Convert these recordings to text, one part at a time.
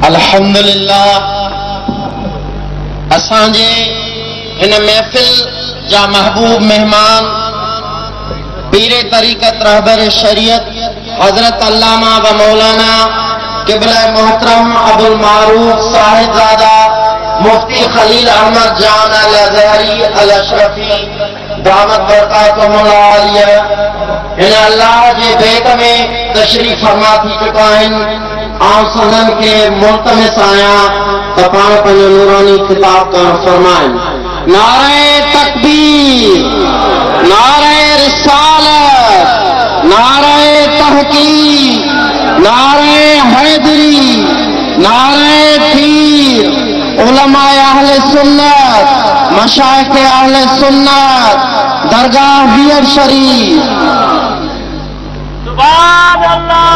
अल्हम्दुलिल्लाह असांजे इन महफिल जा महबूब मेहमान पीरे तरीक़त रहबर शरीयत हजरत अल्लामा व मौलाना क़िबला मोहतरम अबुल मारूफ साहिबजादा मुफ्ती खलील अहमद जान अल अज़हरी अल अशरफी दामत बरकातुहुमुल आलिया इन अल्लाह जे बैत में तशरीफ फरमा थी चुका आहिनि। आसन के मुल्तमिस आया तो पाण पंहिंजो नूरानी खिताब करण फरमाइन। नारे तकबीर, नारे रिसालत, नारे तहकीक, नारे हैदरी, नारे पीर, उलमाए अहले सुन्नत, मशाइख अहले सुन्नत, दरगाह बियर शरीफ। सुभान अल्लाह।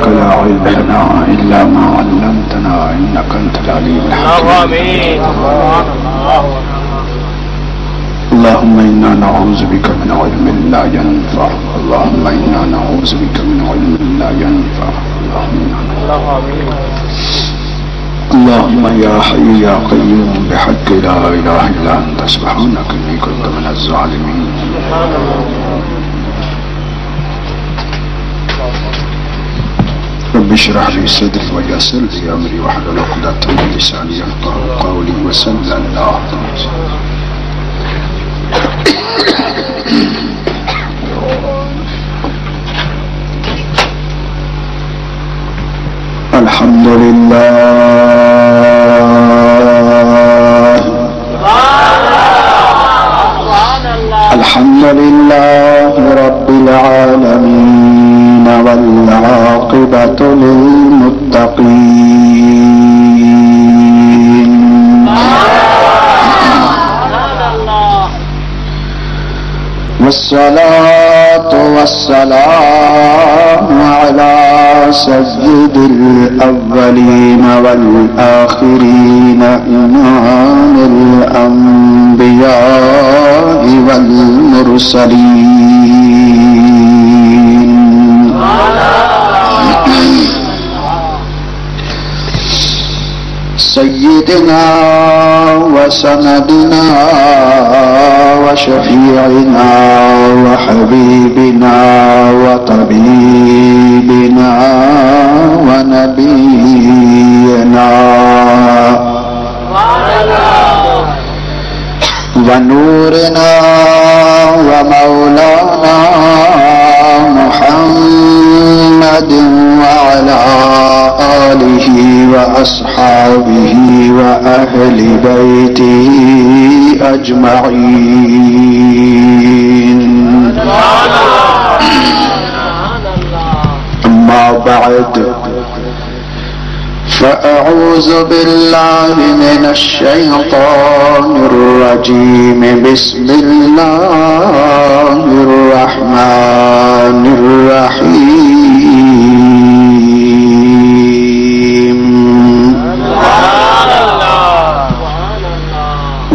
لا علم لنا إلا ما علمتنا إنك أنت العليم الحكيم. اللهم إنا نعوذ بك من علم لا ينفع. اللهم إنا نعوذ بك من علم لا ينفع. اللهم يا حي يا قيوم بحق لا إله إلا أنت سبحانك إني كنت من الظالمين. رب اشرح لي صدري ويسر لي امري واحلل عقدة من لساني يفقهوا قولي وسل الله. الحمد لله الحمد لله رب العالمين والعاقبة للمتقين. والصلاة والسلام على سيد الأولين والآخرين إمام الأنبياء والمرسلين. سيدنا وسندنا وشفيعنا وحبيبنا وطبيبنا ونبينا ونورنا ومولانا محمد وعلى آله وأصحابه وأهل بيته أجمعين. أما بعد فأعوذ بالله من الشيطان الرجيم. بسم الله الرحمن الرحيم.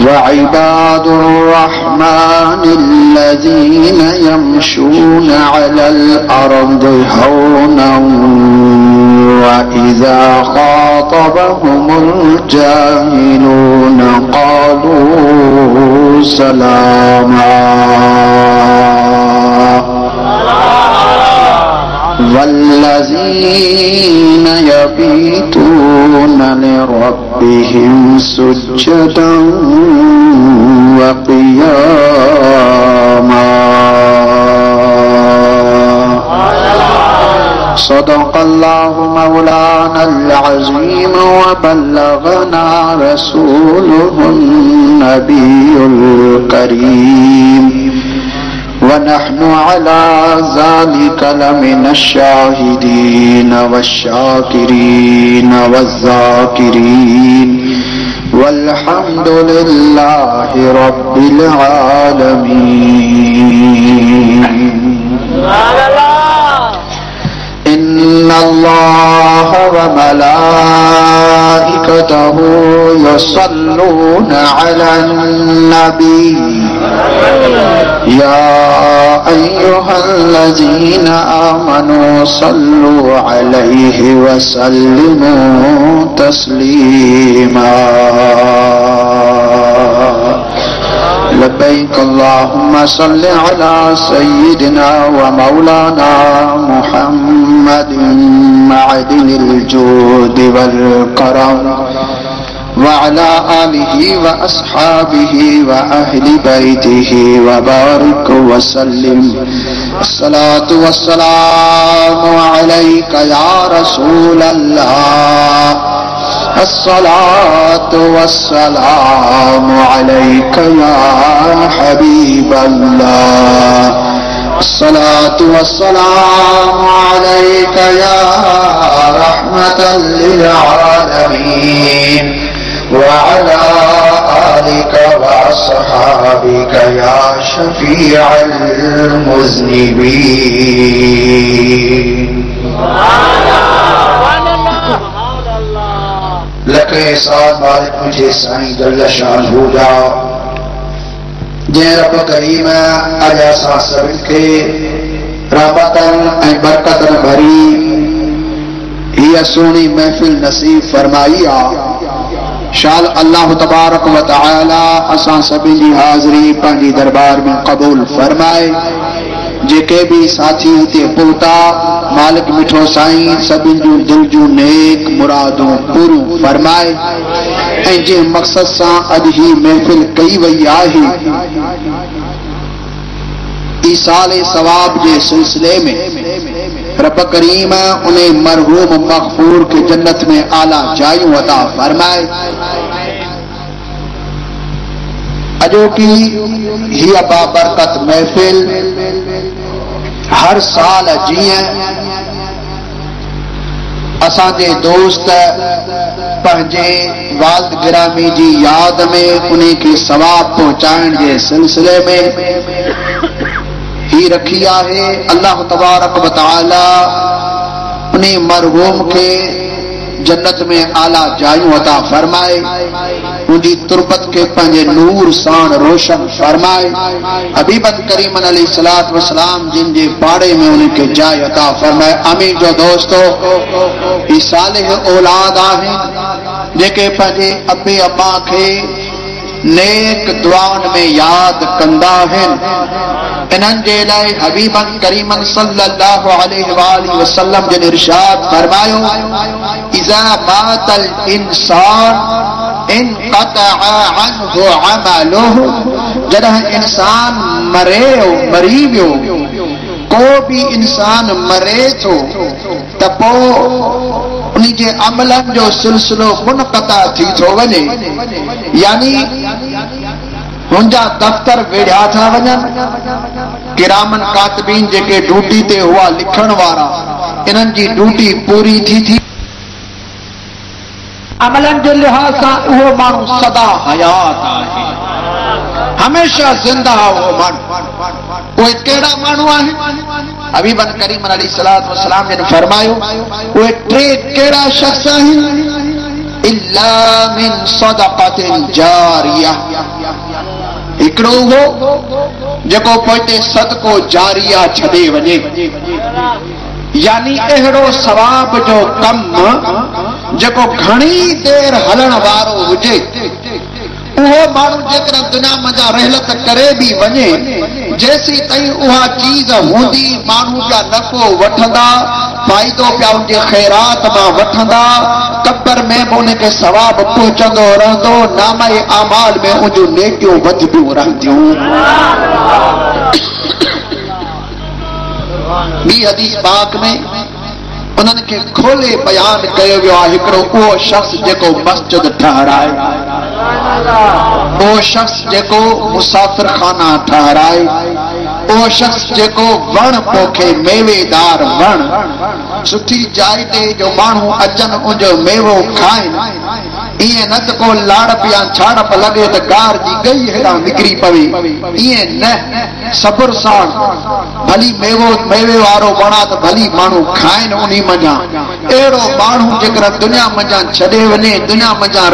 وعباد الرحمن الذين يمشون على الأرض هونا وإذا خاطبهم الجاهلون قالوا سلاما. والذين يبيتون لربهم سجدا وقياما. صدق الله مولانا العظيم وبلغنا رسوله النبي الكريم वनहनु अला ज़ालिका लमिन शाहिदीन वश्शाकिरीन वज़्ज़ाकिरीन वल्हम्दुलिल्लाहि रब्बिल आलमीन। इन्नल्लाह व मलाइकतहु युसल्लूना अलन नबी या अय्युहल्लज़ीना आमनू सल्लू अलैहि व सल्लिमू तस्लीमा। लब्बैक अल्लाहुम्मा सल्लि अला सय्यिदिना व मौलाना मुहम्मदिन मअदिनिल जूदि वल करम व अला आलिहि व अस्हाबिहि व अहलि बैतिहि व बारिक व सल्लिम। अस्सलातु वस्सलामु अलैका या रसूलल्लाह, अस्सलातु वस्सलामु अलैका या हबीबल्लाह, अस्सलातु वस्सलामु अलैका या रहमतल लिल आलमीन व अला आलिका व अस्हाबिका या शफीअल मुज़निबीन। लके साथ मालिक मुझे साईं जल्ल शानहू जा जै रब करीम अजा सा सभिनि खे रहमतन ऐं बरकतन भरी हीअ सुहिणी महफ़िल नसीब फरमाई आहे। शाल अल्लाह तबारक व तआला असां सभिनि जी हाज़िरी पंहिंजी दरबार में क़बूल फरमाए। जेके भी साथी हिते पहुता मालिक मिठो साईं सभिनि जूं दिल जूं नेक मुरादूं पूरियूं फरमाए ऐं जंहिं मक़सद सां अॼु ही महफ़िल कई वई आहे ईसाल सवाब जे सिलसिले में रब करीम उन मरहूम मग़फूर के जन्नत में आला जायूं अता फरमाए। अॼोकी हीअ बाबरकत महफ़िल हर साल जीअं असांजे दोस्त पंहिंजे वालिद गिरामी जी याद में उन्हें खे सवाब पहुंचाइण जे सिलसिले में ही रखी आहे। अल्लाह तबारक व तआला उन्हें मरहूम के जन्नत में आला जायूं अता फरमाए, उनकी तुरबत के पंहिंजे नूर सां रोशन फरमाए। हबीबन करीमन अलैहिस्सलातु वस्सलाम जिन जे पाड़े में उनके जाइ अता फरमाए। आमीन। जो दोस्तों ई सालिह औलाद आहिनि जेके पंहिंजे अबे अम्मा के नेक दुआन में याद कंदा आहिनि। इन्हनि जे लाइ हबीबन करीमन सल्लल्लाहु अलैहि वसल्लम जिन इरशाद फरमायो इज़ा मातल इंसान इनक़तअ अन्हु अमलुहु। जॾहिं इंसान मरी वियो को भी इंसान मरे थो त पोइ उन जे अमलनि जो सिलसिलो मुनक़ता थी थो वञे, यानी हुनजा दफ़्तर वेढ़िया था वञनि। किरामन कातिबीन जेके ड्यूटी ते हुआ लिखण वारा इन्हनि जी ड्यूटी पूरी थी अमलन जे लिहाज सां उहो माण्हू सदा हयात आहे, हमेशा ज़िंदा उहो माण्हू। उहे कहिड़ा माण्हू आहिनि? हबीबन करीमन अलैहिस्सलातु वस्सलाम जिन फरमायो उहे टे कहिड़ा शख़्स आहिनि? इल्ला मिन सदक़तिन जारिया। हिकिड़ो हो जेको पोइते सदको जारिया छॾे वञे, यानी अहिड़ो सवाब जो कम जेको घणी देर हलण वारो हुजे। उहो माण्हू जेकर दुनिया मंझा रहलत करे भी वञे जेसी ताईं उहा चीज हूंदी माण्हू पिया नफ़ो वठंदा, फ़ाइदो पिया उनजे ख़ैरात मां वठंदा, कब्र में भी उनखे सवाब पहुचंदो रहंदो, नामे आमाल में उनजूं नेकियूं वधंदियूं रहंदियूं। ॿी हदीस पाक में उन्हनि खे खोले बयान कयो वियो आहे हिकिड़ो उहो शख़्स जेको मस्जिद ठहराए, उहो शख़्स जेको मुसाफ़िर खाना ठहराए, वो शख्स जेको वण पोखे मेवेदार वण सुठी जाइ ते जो माण्हू अचन उनजो मेवो खाइनि इएं न त को लाड़प या छाड़प लॻे त गार जी गई हेॾां निकिरी पवे इएं न सब्र सां भली मेवे वारो वणा त भली माण्हू खाइनि उन मंझां अहिड़ो माण्हू जेकर दुनिया मंझां छॾे वञे दुनिया मंझां